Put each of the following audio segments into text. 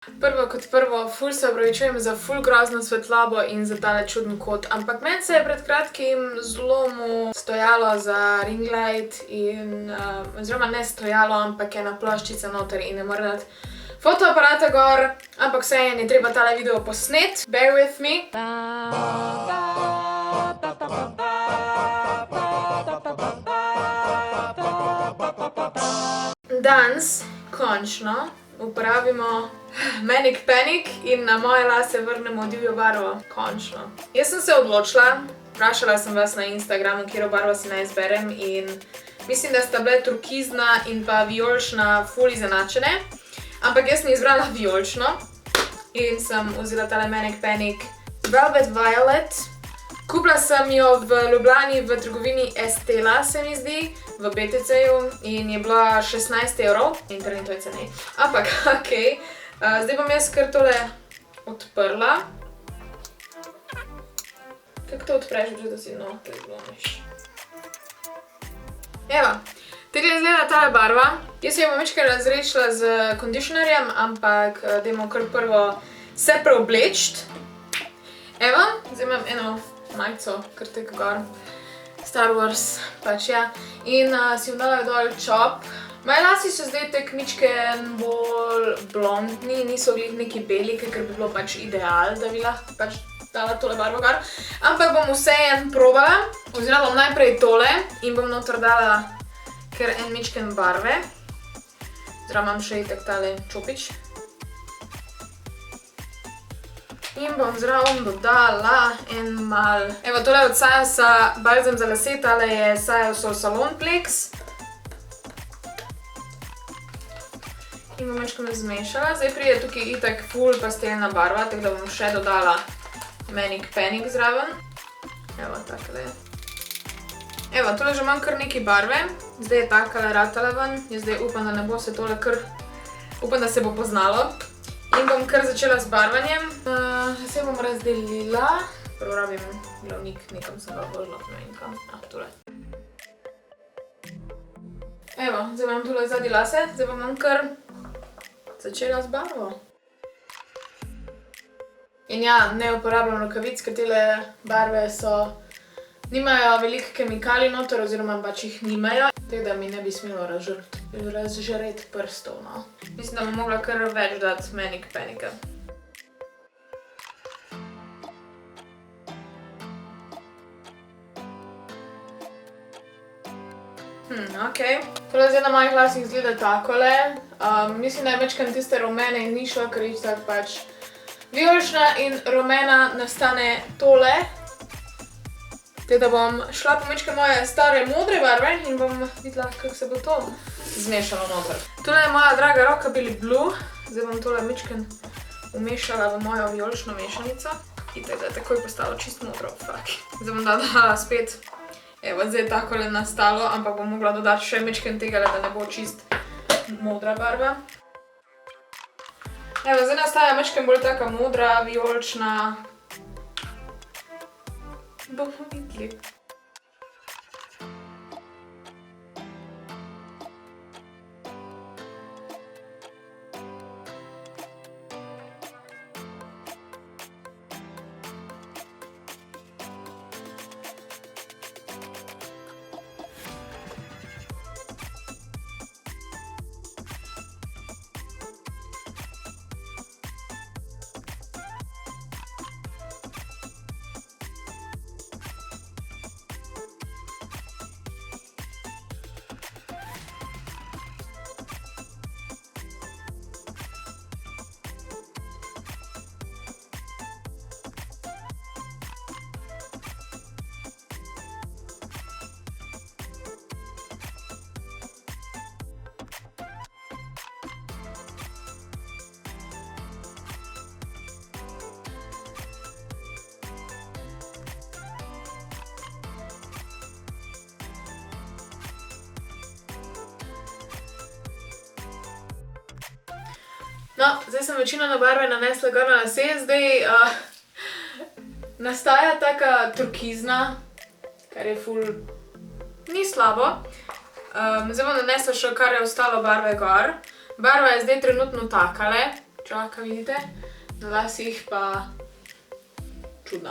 Prvo kot prvo, ful se opravičujem za ful grozno svetlobo in za tale čuden kot, ampak meni se je pred kratkim zlomil stojalo za ring light in, oziroma ne stojalo, ampak ena ploščica noter in ne more dati fotoaparata gor, ampak vseeno je treba tale video posnet. Bear with me. Danes, končno, uporabimo Manic Panic in na moje lase vrnemo divjo barvo. Končno. Jaz sem se odločila, vprašala sem vas na Instagramu, katero barvo si naj izberem in mislim, da sta bile turkizna in pa vijolična ful izenačene. Ampak jaz sem izbrala vijolično in sem vzela tale Manic Panic Velvet Violet. Kupila sem jo v Ljubljani v trgovini Estela, se mi zdi, v BTC-ju in je bila 16 €, internet je cenej. Ampak, okej. Zdaj bom jaz kar tole odprla. Kako to odpreš, da si noter zlomiš? Evo, tako izgleda tale barva. Jaz jo bom večkrat razredčila z kondišnerjem, ampak dajmo kar prvo se preobleči. Evo, zdaj imam eno majico, kar tako gor. Star Wars, pač ja. In si bom dala dol čop. Moji lasi so zdaj tako mičken bolj blondni, niso glih neki beli, ker bi bilo pač ideal, da bi lahko pač dala tole barvo gor. Ampak bom vseeno probala. Vzela bom najprej tole in bom noter dala kar en mičken barve. Zdaj imam še itak tale čopič. In bom zraven dodala en mal. Evo, tole od Sajosa balzam za lase, tale je Sajosov Salon Plex. In bom večkrat zmešala. Zdaj pride tukaj itak ful pastelna barva, tako da bom še dodala Manic Panic zraven. Evo, takole. Evo, tole že imam kar nekaj barve. Zdaj je takole ratala ven. Jaz zdaj upam, da ne bo se tole kar... Upam, da se bo poznalo. In bom kar začela z barvanjem. Zdaj bom razdelila. Prvo rabim glavnik, nekam sem ga vložila, ne vem kam. Tule. Evo, zdaj imam tule zadnji lase. Zdaj bom kar začela z barvo. In ja, ne uporabljam rokavic, ker tele barve so... Nimajo veliko kemikalij noter, oziroma pač jih nimajo. Tako da mi ne bi smelo razžareti prstov, no. Mislim, da bom mogla kar več dati Manic Panica. Okej. Tole zdaj na mojih lasih izgleda takole. Mislim, da je večkrat tiste rumene in ni šlo, ker je tako pač vijolična in rumena nastane tole. Tako da bom šla po večkrat moje stare modre barve in bom videla, kako se bo to zmešalo noter. Tole je moja draga Rockabilly Blue. Zdaj bom tole večkrat umešala v mojo vijolično mešanico. In tako da je takoj postalo čist modro, fuck. Zdaj bom dodala spet, evo, zdaj je takole nastalo, ampak bom mogla dodati še večkrat tega, da ne bo čist modra barva. Evo, zdaj nastaja večkrat bolj taka modra, vijolična. Bomo videli. No, zdaj sem večino barve nanesla gor na lase, zdaj nastaja taka turkizna, kar je ful ni slabo. Zdaj bom nanesla še kar je ostalo barve gor. Barva je zdaj trenutno takale, žvaka, vidite. Na lasih pa čudno.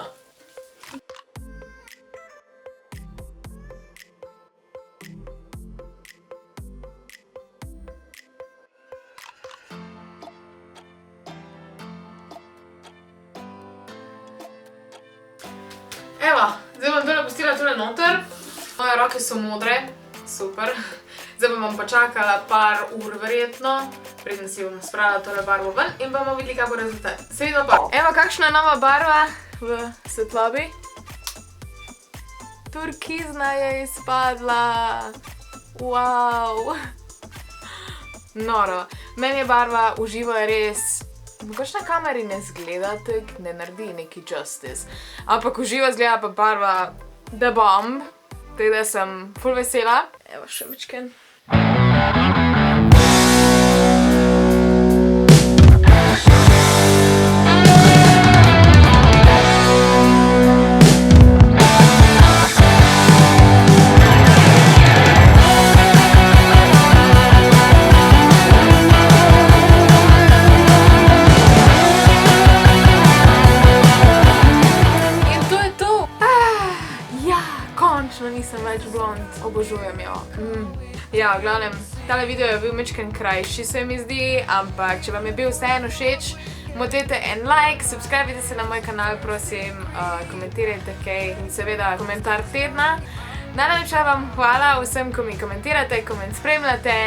Evo, zdaj bom tole pustila tole noter. Moje roke so modre, super. Zdaj bom pa čakala par ur verjetno, preden si bom spravila tole barvo ven in bomo videli, kaj bo rezultat. Se vidimo pa. Evo, kakšna je nova barva v svetlobi. Turkizna je izpadla. Wow. Noro. Meni je barva v živo je res... Mogoče na kameri ne zgleda tako, ne naredi neki justice. Ampak v živo zgleda pa barva the bomb. Tako da sem ful vesela. Evo še mičken. Nisem več blond, obožujem jo. Ja, v glavnem, tale video je bil mičken krajši, se mi zdi, ampak če vam je bil vseeno všeč, motete en like, subscribite se na moj kanal, prosim, komentirajte kaj in seveda komentar tedna. Najlepša vam hvala vsem, ko mi komentirate, ko me spremljate.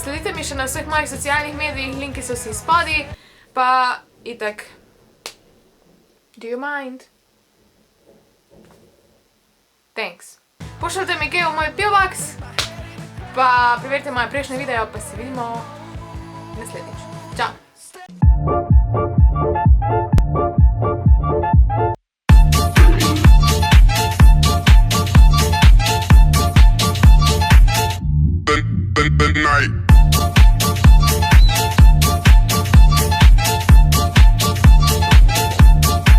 Sledite mi še na vseh mojih socialnih medijih, linki so vsi spodaj, pa itak. Do you mind? Thanks. Pošljite mi kaj v moj PO Box, pa preverite moje prejšnje video, pa se vidimo naslednjič.